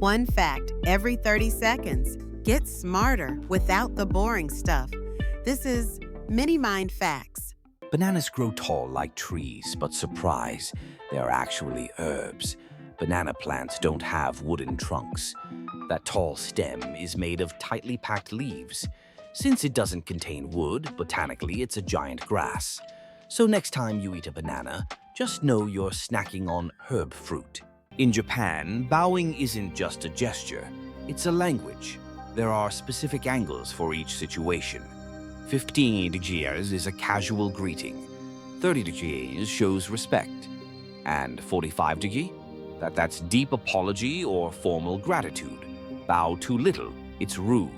One fact every 30 seconds. Get smarter without the boring stuff. This is Mini Mind Facts. Bananas grow tall like trees, but surprise, they are actually herbs. Banana plants don't have wooden trunks. That tall stem is made of tightly packed leaves. Since it doesn't contain wood, botanically it's a giant grass. So next time you eat a banana, just know you're snacking on herb fruit. In Japan, bowing isn't just a gesture, it's a language. There are specific angles for each situation. 15 degrees is a casual greeting. 30 degrees shows respect. And 45 degrees? That's deep apology or formal gratitude. Bow too little, it's rude.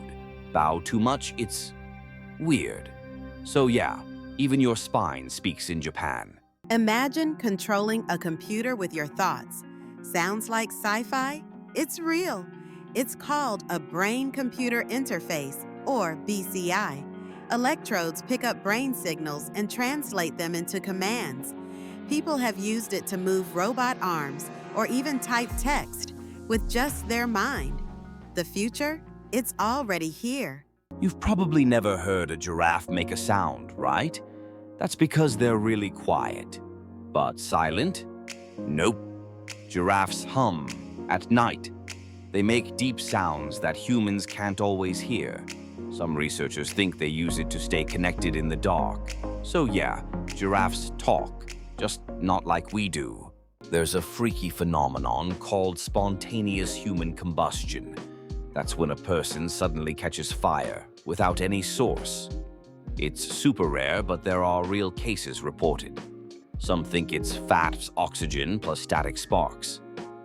Bow too much, it's weird. So yeah, even your spine speaks in Japan. Imagine controlling a computer with your thoughts. Sounds like sci-fi? It's real. It's called a brain-computer interface, or BCI. Electrodes pick up brain signals and translate them into commands. People have used it to move robot arms or even type text with just their mind. The future? It's already here. You've probably never heard a giraffe make a sound, right? That's because they're really quiet. But silent? Nope. Giraffes hum at night. They make deep sounds that humans can't always hear. Some researchers think they use it to stay connected in the dark. So yeah, giraffes talk, just not like we do. There's a freaky phenomenon called spontaneous human combustion. That's when a person suddenly catches fire without any source. It's super rare, but there are real cases reported. Some think it's fat oxygen plus static sparks.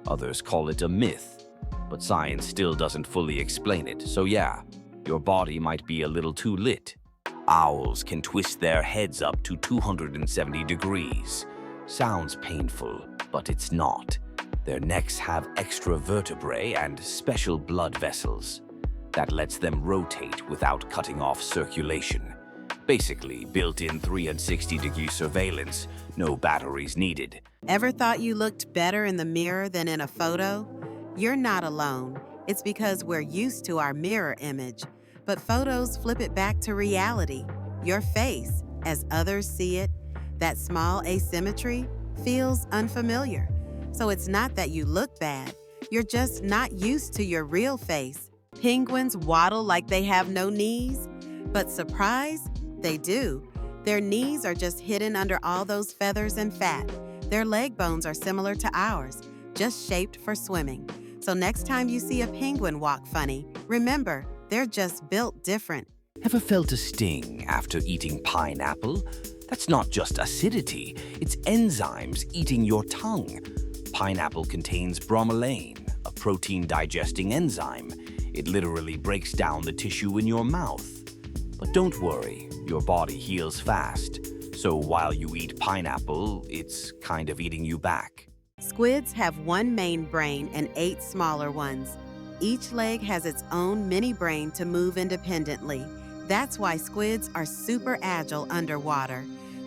Others call it a myth, but science still doesn't fully explain it. So yeah, your body might be a little too lit. Owls can twist their heads up to 270 degrees. Sounds painful, but it's not. Their necks have extra vertebrae and special blood vessels. That lets them rotate without cutting off circulation. Basically, built-in 360-degree surveillance, no batteries needed. Ever thought you looked better in the mirror than in a photo? You're not alone. It's because we're used to our mirror image. But photos flip it back to reality. Your face, as others see it, that small asymmetry, feels unfamiliar. So it's not that you look bad. You're just not used to your real face. Penguins waddle like they have no knees. But surprise? They do. Their knees are just hidden under all those feathers and fat. Their leg bones are similar to ours, just shaped for swimming. So next time you see a penguin walk funny, remember, they're just built different. Ever felt a sting after eating pineapple? That's not just acidity, it's enzymes eating your tongue. Pineapple contains bromelain, a protein-digesting enzyme. It literally breaks down the tissue in your mouth. But don't worry, your body heals fast. So while you eat pineapple, it's kind of eating you back. Squids have one main brain and 8 smaller ones. Each leg has its own mini brain to move independently. That's why squids are super agile underwater.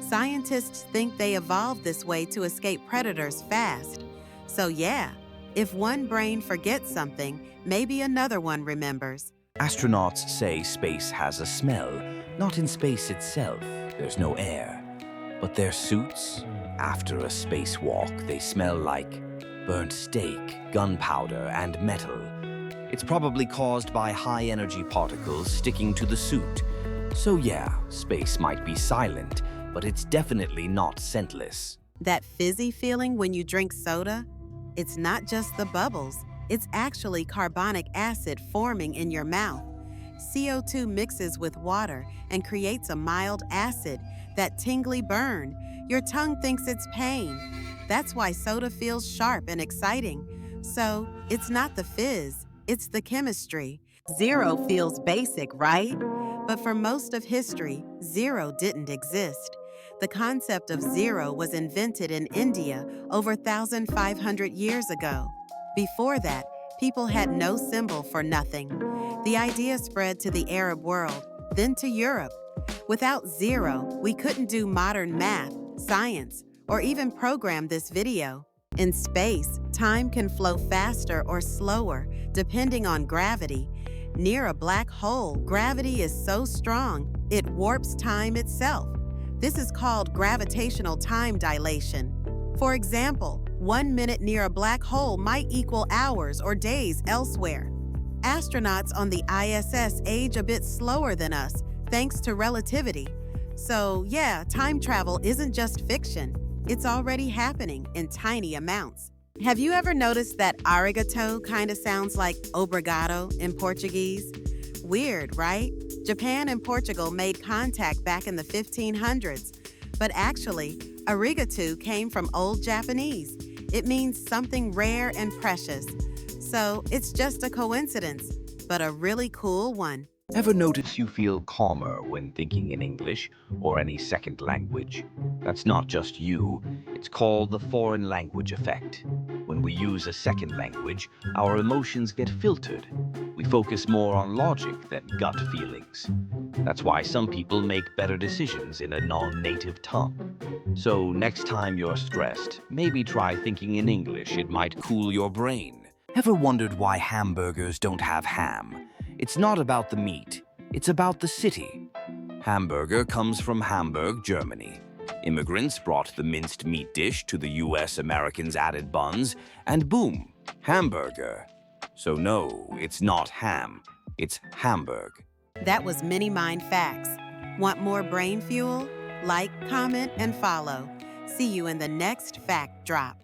Scientists think they evolved this way to escape predators fast. So yeah, if one brain forgets something, maybe another one remembers. Astronauts say space has a smell. Not in space itself, there's no air. But their suits? After a spacewalk, they smell like burnt steak, gunpowder, and metal. It's probably caused by high-energy particles sticking to the suit. So yeah, space might be silent, but it's definitely not scentless. That fizzy feeling when you drink soda? It's not just the bubbles. It's actually carbonic acid forming in your mouth. CO2 mixes with water and creates a mild acid, that tingly burn. Your tongue thinks it's pain. That's why soda feels sharp and exciting. So, it's not the fizz, it's the chemistry. Zero feels basic, right? But for most of history, zero didn't exist. The concept of zero was invented in India over 1,500 years ago. Before that, people had no symbol for nothing. The idea spread to the Arab world, then to Europe. Without zero, we couldn't do modern math, science, or even program this video. In space, time can flow faster or slower, depending on gravity. Near a black hole, gravity is so strong, it warps time itself. This is called gravitational time dilation. For example, 1 minute near a black hole might equal hours or days elsewhere. Astronauts on the ISS age a bit slower than us, thanks to relativity. So, yeah, time travel isn't just fiction. It's already happening in tiny amounts. Have you ever noticed that arigato kind of sounds like obrigado in Portuguese? Weird, right? Japan and Portugal made contact back in the 1500s, but actually, arigato came from Old Japanese. It means something rare and precious. So it's just a coincidence, but a really cool one. Ever notice you feel calmer when thinking in English or any second language? That's not just you. It's called the foreign language effect. When we use a second language, our emotions get filtered. We focus more on logic than gut feelings. That's why some people make better decisions in a non-native tongue. So next time you're stressed, maybe try thinking in English. It might cool your brain. Ever wondered why hamburgers don't have ham? It's not about the meat, it's about the city. Hamburger comes from Hamburg, Germany. Immigrants brought the minced meat dish to the US. Americans added buns, and boom, hamburger. So no, it's not ham, it's Hamburg. That was Mini Mind Facts. Want more brain fuel? Like, comment, and follow. See you in the next Fact Drop.